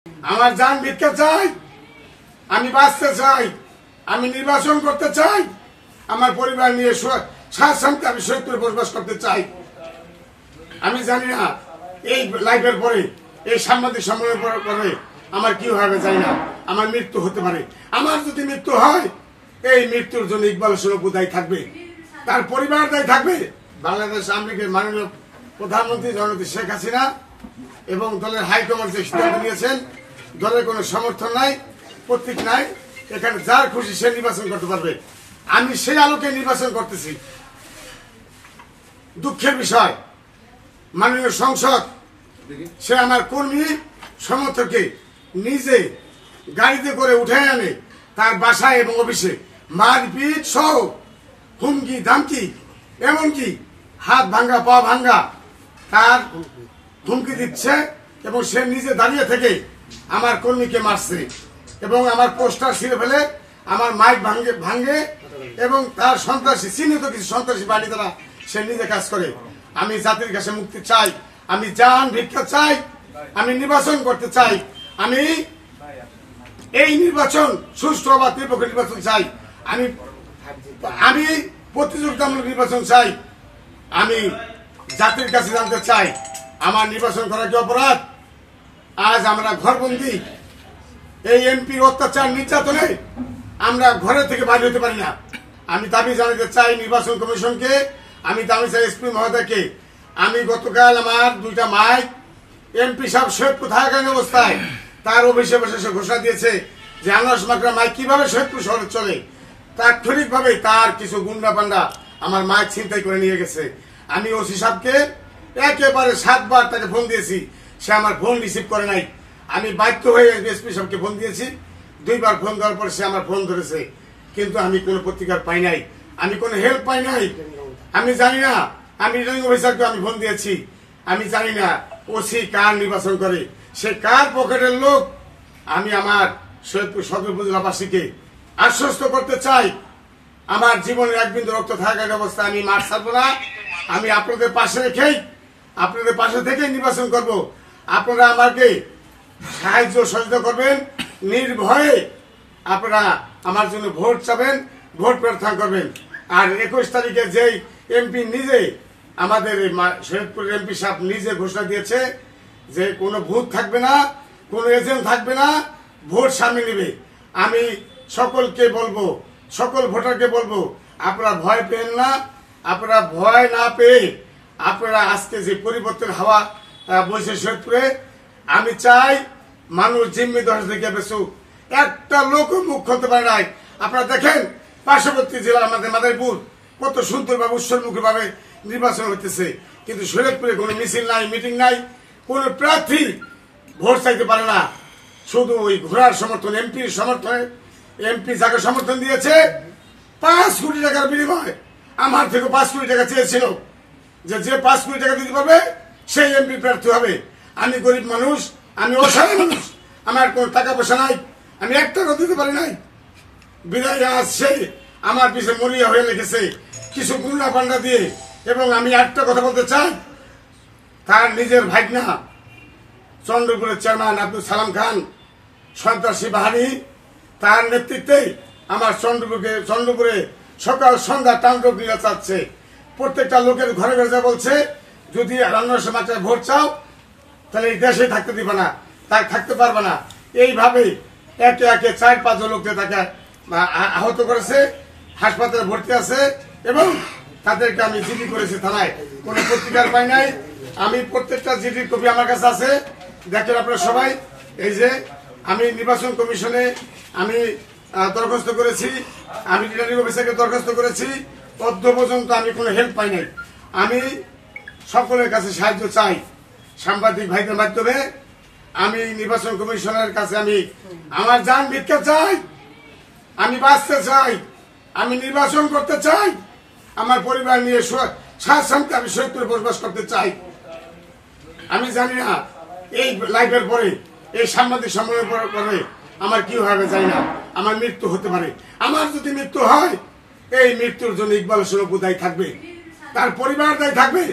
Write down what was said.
আমার জান ভিক্ষা চাই, আমি বাঁচতে চাই, আমি নির্বাচন করতে চাই, আমার পরিবার নিয়ে শান্তি আমি সৈয়দপুরে বসবাস করতে চাই। আমি জানি না এই লাইফের পরে, এই সাংবাদিক সম্মেলনের পরে আমার কি হবে জানি না, আমার মৃত্যু হতে পারে। আমার যদি মৃত্যু হয়, এই মৃত্যুর জন্য ইকবাল হোসেন অপু দায়ী থাকবে, তার পরিবার দায়ী থাকবে। বাংলাদেশ আওয়ামী লীগের মাননীয় প্রধানমন্ত্রী জননেত্রী শেখ হাসিনা এবং দলের হাইকমান্ড যে সিদ্ধান্ত নিয়েছেন, দলের কোনো সমর্থন নাই, প্রতীক নাই, এখানে যার খুশি সে নির্বাচন করতে পারবে। আমি সেই আলোকে নির্বাচন করতেছি। দুঃখের বিষয়, মাননীয় সংসদ সে আমার কর্মী সমর্থককে নিজে গাড়িতে করে উঠে আনে তার বাসায় এবং অফিসে মারপিট সহ হুমকি ধামকি, এমনকি হাত ভাঙ্গা পা ভাঙ্গা তার হুমকি দিচ্ছে এবং সে নিজে দাঁড়িয়ে থেকে আমার কর্মীকে মারছে এবং আমার পোস্টার ছিঁড়ে ফেলে আমার মাইক ভাঙ্গে এবং তার সন্ত্রাসী চিহ্নিত কিছু সন্ত্রাসী বাড়ি দ্বারা সে নিজে কাজ করে। আমি জাতির কাছে মুক্তি চাই, আমি জান ভিক্ষা চাই, আমি নির্বাচন করতে চাই, আমি এই নির্বাচন সুষ্ঠু বা নিরপেক্ষ নির্বাচন চাই, আমি প্রতিযোগিতামূলক নির্বাচন চাই। আমি জাতির কাছে জানতে চাই আমার নির্বাচন করা কি অপরাধ? আজ আমরা ঘরবন্দি, এই এমপির অত্যাচার নির্যাতনে আমরা ঘরে থেকে বাইরে হতে পারি না। আমি দাবি জানাতে চাই নির্বাচন কমিশনকে, আমি দাবি চাই এসপি মহোদয়কে। আমি গতকাল আমার দুইটা মাইক এমপি সাহেব সৈয়দপুর থাকাকালীন অবস্থায় তার অফিসে বসে সে ঘোষণা দিয়েছে যে আনারস মাকড়া মাইক কিভাবে সৈয়দপুর শহরে চলে, তাৎক্ষণিকভাবে তার কিছু গুন্ডা পান্ডা আমার মাইক ছিনতাই করে নিয়ে গেছে। আমি ওসি সাহেবকে একেবারে 7 বার তাকে ফোন দিয়েছি, সে আমার ফোন রিসিভ করে নাই। আমি বাধ্য হয়ে এসপি সাহেবকে ফোন দিয়েছি, 2 বার ফোন দেওয়ার পর সে আমার ফোন ধরেছে, কিন্তু আমি কোনো প্রতিকার পাই নাই, আমি কোনো হেল্প পাই নাই। আমি জানি না, আমি রিটার্নিং অফিসারকে আমি ফোন দিয়েছি, আমি জানি না ওসি কার নির্বাচন করে, সে কার পকেটের লোক। আমি আমার সৈয়দপুর সদর উপজেলাবাসীকে আশ্বস্ত করতে চাই, আমার জীবনের 1 বিন্দু রক্ত থাকার অবস্থা আমি মাঠ ছাড়বো না। আমি আপনাদের পাশে রেখেই, আপনাদের পাশে থেকে নির্বাচন করব। আপনারা আমাকে সাহায্য সহযোগিতা করবেন, নির্ভয়ে আপনারা আমার জন্য ভোট চাবেন, ভোট প্রার্থনা করবেন। আর 21 তারিখে যেই এমপি নিজে আমাদের সৈয়দপুরের এমপি সাহেব নিজে ঘোষণা দিয়েছে যে কোনো ভূত থাকবে না, কোনো এজেন্ট থাকবে না, ভোট সামনে নেবে। আমি সকলকে বলবো, সকল ভোটারকে বলবো, আপনারা ভয় পেন না, আপনারা ভয় না পেয়ে আপনারা আজকে যে পরিবর্তন হাওয়া বইছে সৈয়দপুরে, আমি চাই মানুষ জিম্মি দশ থেকে বেসুক, একটা লোক মুখ খুলতে পারে নাই। আপনারা দেখেন পার্শ্ববর্তী জেলা আমাদের মাদারীপুর কত সুন্দরভাবে উৎসবমুখী ভাবে নির্বাচন হইতেছে, কিন্তু সৈয়দপুরে কোনো মিছিল নাই, মিটিং নাই, কোন প্রার্থী ভোট চাইতে পারে না। শুধু ওই ঘোড়ার সমর্থন, এমপির সমর্থনে, এমপি যাকে সমর্থন দিয়েছে 5 কোটি টাকার বিনিময় আমার থেকে 5 কোটি টাকা চেয়েছিল, যে 5 কোটি টাকা দিতে পারবে সেই এমপি প্রার্থী হবে। আমি গরিব মানুষ, আমি অসহায় মানুষ, আমার কোন টাকা পয়সা নাই, আমি 1 টাকা দিতে পারি নাই। বিদায় আসছে আমার পিছনে মরিয়া হয়ে লেগেছে কিছু গুন্ডা পান্ডা দিয়ে। এবং আমি একটা কথা বলতে চাই, তার নিজের ভাইগনা চন্দ্রপুরের চেয়ারম্যান আব্দুল সালাম খান সন্ত্রাসী বাহিনী, তার নেতৃত্বে আমার চন্দ্রপুরে সকাল সন্ধ্যা তাণ্ডব লীলা চাচ্ছে। প্রত্যেকটা লোকের ঘরে ঘরে যা বলছে, যদি 1900 মাত্রায় ভোট চাও তাহলে এই দেশে থাকতে দিবে না, তাই থাকতে পারবে না। এইভাবে একে একে 4-5 লোককে তাকে আহত করেছে, হাসপাতালে ভর্তি আছে এবং তাদেরকে আমি জিডি করেছি থানায়, কোনো প্রতিকার পাই নাই। আমি প্রত্যেকটা জিডির কপি আমার কাছে আছে, দেখেন আপনারা সবাই। এই যে আমি নির্বাচন কমিশনে আমি দরখাস্ত করেছি, আমি রিটার্নিং অফিসারকে দরখাস্ত করেছি, অদ্য পর্যন্ত আমি কোনো হেল্প পাই নাই। আমি সকলের কাছে সাহায্য চাই, সাংবাদিক ভাইদের মাধ্যমে আমি নির্বাচন কমিশনের কাছে আমি আমার জান ভিক্ষা চাই, আমি বাঁচতে চাই, আমি নির্বাচন করতে চাই, আমার পরিবার নিয়ে শান্তি আমি সৈয়দপুরে বসবাস করতে চাই। আমি জানি না এই লাইফের পরে, এই সাংবাদিক সম্মেলনের পরে আমার কি হবে জানি না, আমার মৃত্যু হতে পারে। আমার যদি মৃত্যু হয়, এই মৃত্যুর জন্য ইকবাল হোসেন অপু দায়ী থাকবে, তার পরিবার দায়ী থাকবে।